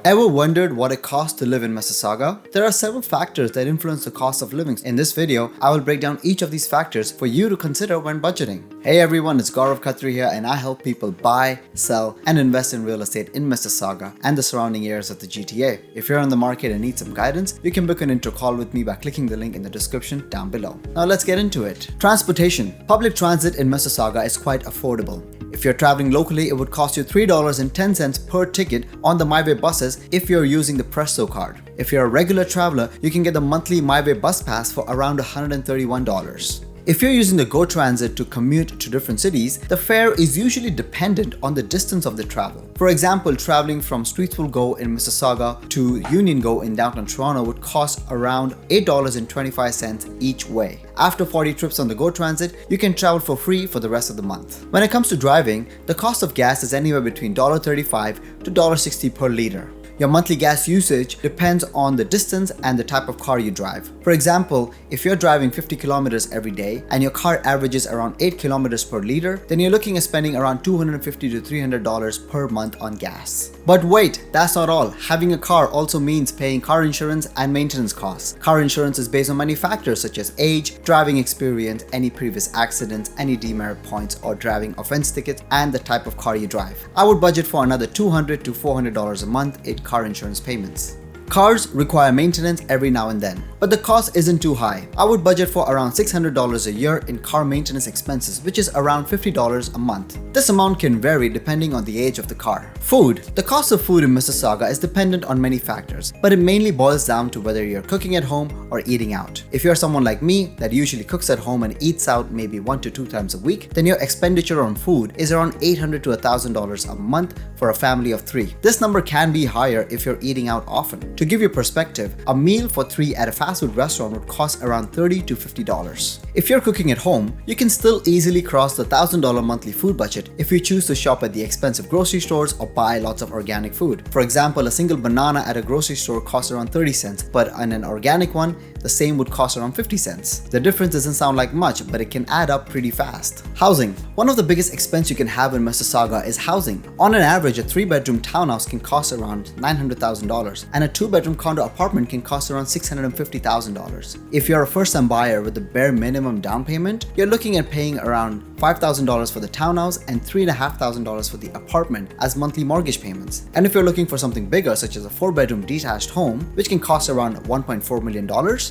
Ever wondered what it costs to live in Mississauga? There are several factors that influence the cost of living. In this video, I will break down each of these factors for you to consider when budgeting. Hey everyone, it's Gourav Khatri here and I help people buy, sell, and invest in real estate in Mississauga and the surrounding areas of the GTA. If you're on the market and need some guidance, you can book an intro call with me by clicking the link in the description down below. Now let's get into it. Transportation. Public transit in Mississauga is quite affordable. If you're traveling locally, it would cost you $3.10 per ticket on the MyWay buses if you're using the Presto card. If you're a regular traveler, you can get the monthly MyWay bus pass for around $131. If you're using the Go Transit to commute to different cities, the fare is usually dependent on the distance of the travel. For example, traveling from Streetsville Go in Mississauga to Union Go in downtown Toronto would cost around $8.25 each way. After 40 trips on the Go Transit, you can travel for free for the rest of the month. When it comes to driving, the cost of gas is anywhere between $1.35 to $1.60 per liter. Your monthly gas usage depends on the distance and the type of car you drive. For example, if you're driving 50 kilometers every day and your car averages around 8 kilometers per liter, then you're looking at spending around $250 to $300 per month on gas. But wait, that's not all. Having a car also means paying car insurance and maintenance costs. Car insurance is based on many factors such as age, driving experience, any previous accidents, any demerit points or driving offense tickets, and the type of car you drive. I would budget for another $200 to $400 a month in car insurance payments. Cars require maintenance every now and then, but the cost isn't too high. I would budget for around $600 a year in car maintenance expenses, which is around $50 a month. This amount can vary depending on the age of the car. Food. The cost of food in Mississauga is dependent on many factors, but it mainly boils down to whether you're cooking at home or eating out. If you're someone like me that usually cooks at home and eats out maybe 1 to 2 times a week, then your expenditure on food is around $800 to $1,000 a month for a family of 3. This number can be higher if you're eating out often. To give you perspective, a meal for 3 at a fast food restaurant would cost around $30 to $50. If you're cooking at home, you can still easily cross the $1,000 monthly food budget if you choose to shop at the expensive grocery stores or buy lots of organic food. For example, a single banana at a grocery store costs around 30 cents, but on an organic one, the same would cost around 50 cents. The difference doesn't sound like much, but it can add up pretty fast. Housing. One of the biggest expense you can have in Mississauga is housing. On an average, a 3-bedroom townhouse can cost around $900,000 and a 2-bedroom condo apartment can cost around $650,000. If you're a first-time buyer with the bare minimum down payment, you're looking at paying around $5,000 for the townhouse and $3,500 for the apartment as monthly mortgage payments. And if you're looking for something bigger, such as a 4-bedroom detached home, which can cost around $1.4 million,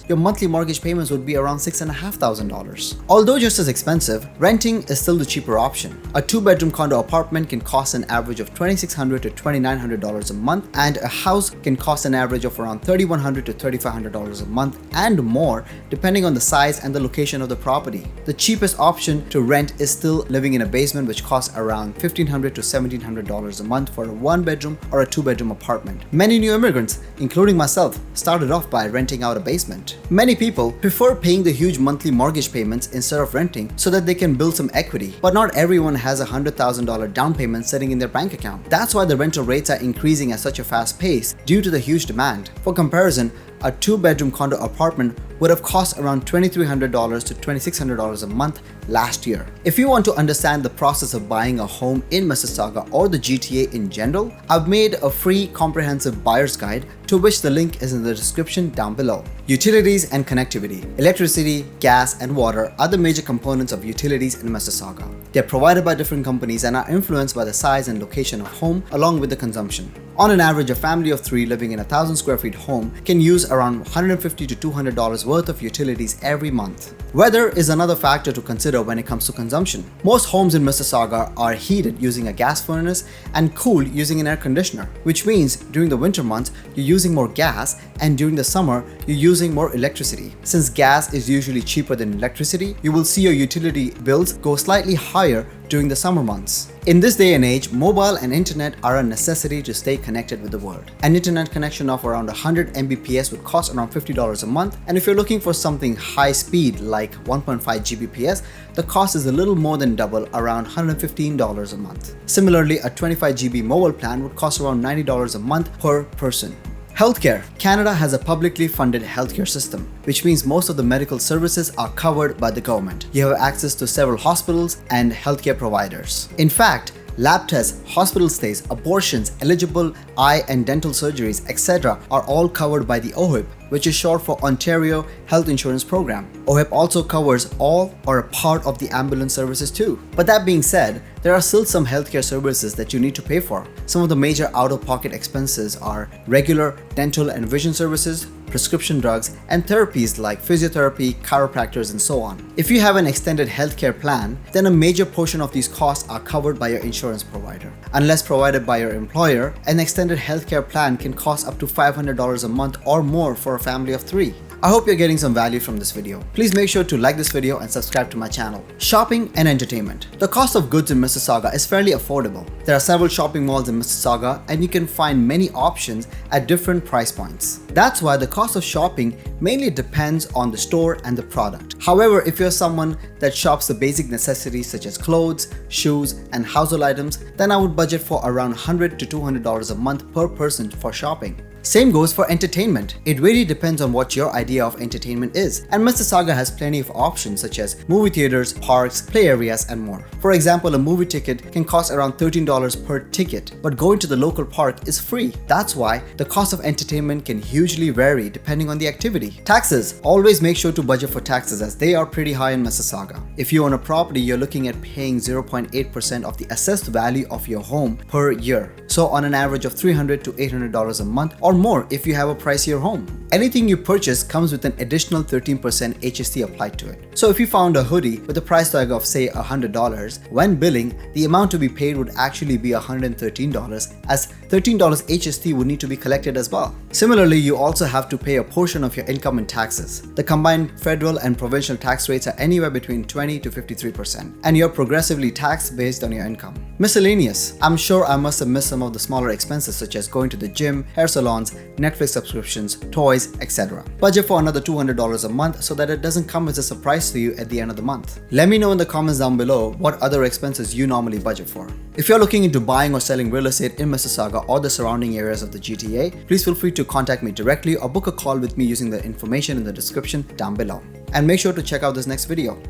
your monthly mortgage payments would be around $6,500. Although just as expensive, renting is still the cheaper option. A 2-bedroom condo apartment can cost an average of $2,600 to $2,900 a month, and a house can cost an average of around $3,100 to $3,500 a month and more, depending on the size and the location of the property. The cheapest option to rent is still living in a basement, which costs around $1,500 to $1,700 a month for a 1-bedroom or a 2-bedroom apartment. Many new immigrants, including myself, started off by renting out a basement. Many people prefer paying the huge monthly mortgage payments instead of renting so that they can build some equity. But not everyone has a $100,000 down payment sitting in their bank account. That's why the rental rates are increasing at such a fast pace due to the huge demand. For comparison, a 2-bedroom condo apartment would have cost around $2,300 to $2,600 a month last year. If you want to understand the process of buying a home in Mississauga or the GTA in general, I've made a free comprehensive buyer's guide, to which the link is in the description down below. Utilities and connectivity. Electricity, gas, and water are the major components of utilities in Mississauga. They're provided by different companies and are influenced by the size and location of home along with the consumption. On an average, a family of 3 living in a 1,000 square feet home can use around $150 to $200 worth of utilities every month. Weather is another factor to consider when it comes to consumption. Most homes in Mississauga are heated using a gas furnace and cooled using an air conditioner, which means during the winter months you're using more gas and during the summer you're using more electricity. Since gas is usually cheaper than electricity, you will see your utility bills go slightly higher during the summer months. In this day and age, mobile and internet are a necessity to stay connected with the world. An internet connection of around 100 Mbps would cost around $50 a month, and if you're looking for something high speed like 1.5 Gbps, the cost is a little more than double, around $115 a month. Similarly, a 25 GB mobile plan would cost around $90 a month per person. Healthcare. Canada has a publicly funded healthcare system, which means most of the medical services are covered by the government. You have access to several hospitals and healthcare providers. In fact, Lab tests, hospital stays, abortions, eligible eye and dental surgeries, etc. are all covered by the OHIP, which is short for Ontario Health Insurance Program. OHIP also covers all or a part of the ambulance services too. But that being said, there are still some healthcare services that you need to pay for. Some of the major out-of-pocket expenses are regular dental and vision services, prescription drugs, and therapies like physiotherapy, chiropractors, and so on. If you have an extended healthcare plan, then a major portion of these costs are covered by your insurance provider. Unless provided by your employer, an extended healthcare plan can cost up to $500 a month or more for a family of 3. I hope you're getting some value from this video. Please make sure to like this video and subscribe to my channel. Shopping and entertainment. The cost of goods in Mississauga is fairly affordable. There are several shopping malls in Mississauga and you can find many options at different price points. That's why the cost of shopping mainly depends on the store and the product. However, if you're someone that shops the basic necessities such as clothes, shoes, and household items, then I would budget for around $100 to $200 a month per person for shopping. Same goes for entertainment. It really depends on what your idea of entertainment is, and Mississauga has plenty of options such as movie theaters, parks, play areas, and more. For example, a movie ticket can cost around $13 per ticket, but going to the local park is free. That's why the cost of entertainment can hugely vary depending on the activity. Taxes. Always make sure to budget for taxes as they are pretty high in Mississauga. If you own a property, you're looking at paying 0.8% of the assessed value of your home per year. So on an average of $300 to $800 a month or more if you have a pricier home. Anything you purchase comes with an additional 13% HST applied to it. So if you found a hoodie with a price tag of say $100, when billing, the amount to be paid would actually be $113 as $13 HST would need to be collected as well. Similarly, you also have to pay a portion of your income in taxes. The combined federal and provincial tax rates are anywhere between 20 to 53%, and you're progressively taxed based on your income. Miscellaneous. I'm sure I must have missed some of the smaller expenses such as going to the gym, hair salons, Netflix subscriptions, toys, etc. Budget for another $200 a month so that it doesn't come as a surprise to you at the end of the month. Let me know in the comments down below what other expenses you normally budget for. If you're looking into buying or selling real estate in Mississauga or the surrounding areas of the GTA, please feel free to contact me directly or book a call with me using the information in the description down below. And make sure to check out this next video.